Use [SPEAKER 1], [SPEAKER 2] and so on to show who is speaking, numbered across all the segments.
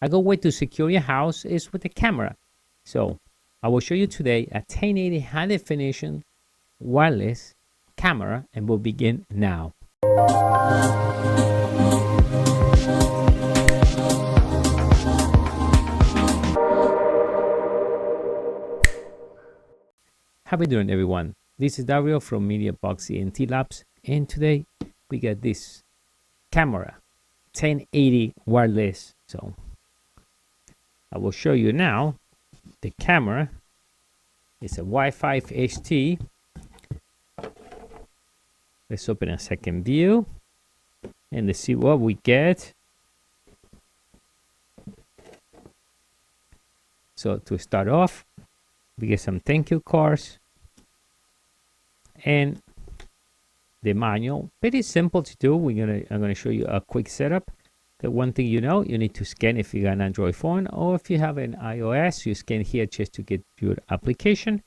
[SPEAKER 1] A good way to secure your house is with the camera. So I will show you today a 1080 high definition wireless camera, and we'll begin now. How are you doing, everyone? This is Dario from MediaBoxENT Labs, and today we got this camera 1080 wireless. So I will show you now. The camera is a Wi-Fi HT. Let's open a second view and let's see what we get. So to start off, we get some thank you cards and the manual. Pretty simple to do. I'm gonna show you a quick setup. The one thing you need to scan if you got an Android phone, or if you have an iOS, you scan here just to get your application.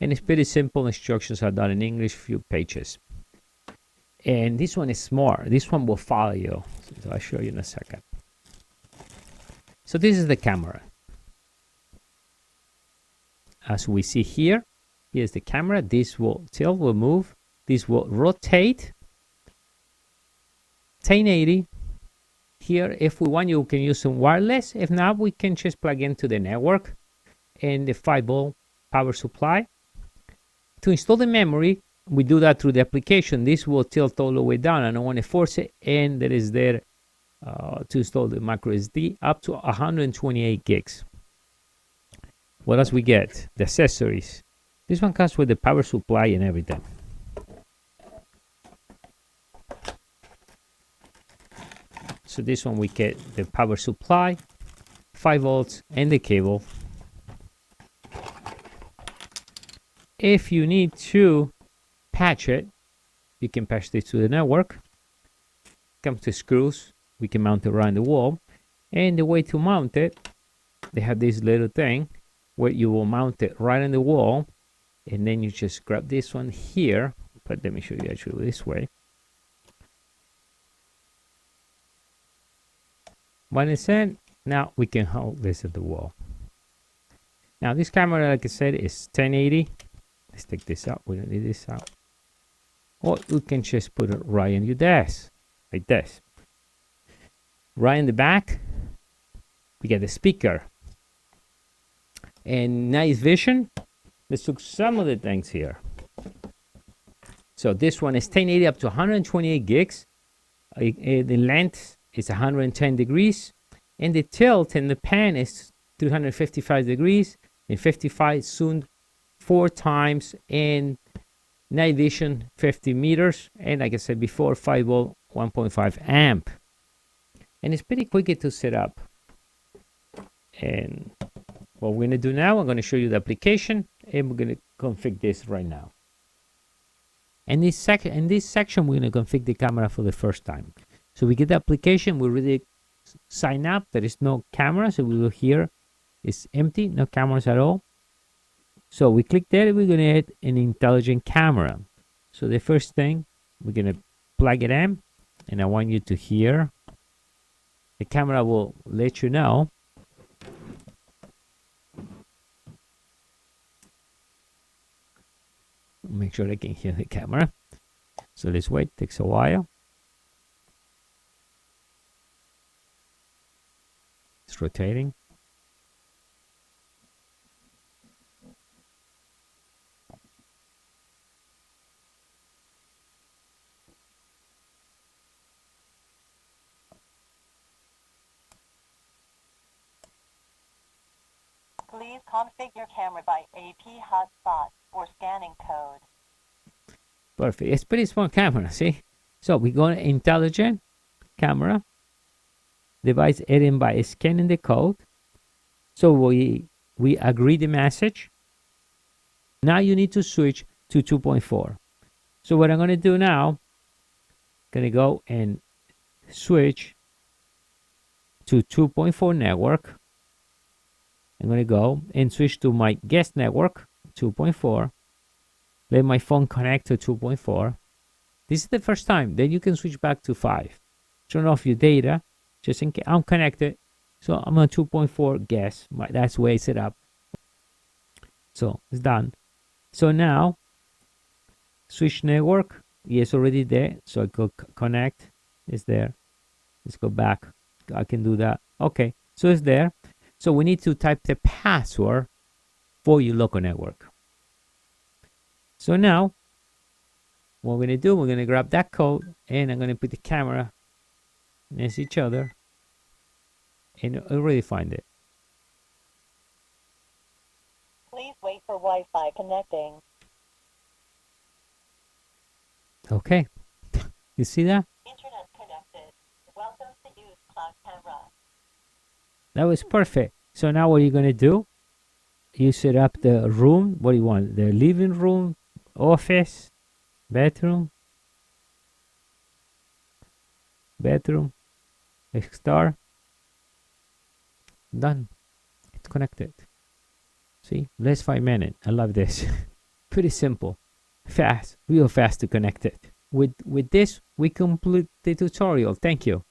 [SPEAKER 1] And it's pretty simple. Instructions are done in English, few pages. And this one is smart. This one will follow you. So I'll show you in a second. So this is the camera. As we see here, here's the camera. This will tilt, will move. This will rotate. 1080. Here, if we want, you can use some wireless. If not, we can just plug into the network and the 5-volt power supply. To install the memory, we do that through the application. This will tilt all the way down. I don't want to force it, and that is there to install the MicroSD up to 128 gigs. What else we get? The accessories. This one comes with the power supply and everything. So this one we get the power supply, 5 volts, and the cable. If you need to patch it, you can patch this to the network. Comes to screws. We can mount it around the wall. And the way to mount it, they have this little thing where you will mount it right on the wall. And then you just grab this one here. But let me show you actually this way. When it's in, now we can hold this at the wall. Now this camera, like I said, is 1080. Let's take this out. We don't need this out. Or you can just put it right in your desk, like this. Right in the back, we get the speaker. And nice vision. Let's look some of the things here. So this one is 1080 up to 128 gigs. The length is 110 degrees, and the tilt in the pan is 355 degrees, and 55 zoomed 4 times, and night vision 50 meters, and like I said before, 5 volt 1.5 amp. And it's pretty quick to set up. And what we're going to do now, I'm going to show you the application, and we're going to configure this right now. In this section, we're going to configure the camera for the first time. So we get the application, we really sign up. There is no camera, so we will here it's empty, no cameras at all. So we click there, we're gonna add an intelligent camera. So the first thing, we're gonna plug it in, and I want you to hear. The camera will let you know. Make sure I can hear the camera. So let's wait, takes a while. It's rotating.
[SPEAKER 2] Please configure camera by AP hotspot or scanning code.
[SPEAKER 1] Perfect. It's pretty small camera, see? So we go to intelligent camera. Device adding by scanning the code. So we agree the message. Now you need to switch to 2.4. So what I'm going to do now, going to go and switch to 2.4 network. I'm going to go and switch to my guest network, 2.4. Let my phone connect to 2.4. This is the first time. Then you can switch back to 5. Turn off your data. Just in case I'm connected. So I'm on 2.4 guess. That's where it's set up. So it's done. So now switch network. Yes, already there. So I go connect. It's there. Let's go back. I can do that. Okay. So it's there. So we need to type the password for your local network. So now what we're going to do, we're going to grab that code and I'm going to put the camera next to each other and already find it.
[SPEAKER 2] Please wait for Wi-Fi connecting.
[SPEAKER 1] Okay. You see that?
[SPEAKER 2] Internet connected. Welcome to use cloud camera.
[SPEAKER 1] That was perfect. So now what you're going to do, you set up the room. What do you want? The living room, office, bedroom, star. Done. It's connected. See, less 5 minutes. I love this. Pretty simple, fast, real fast to connect it. With this, we complete the tutorial. Thank you.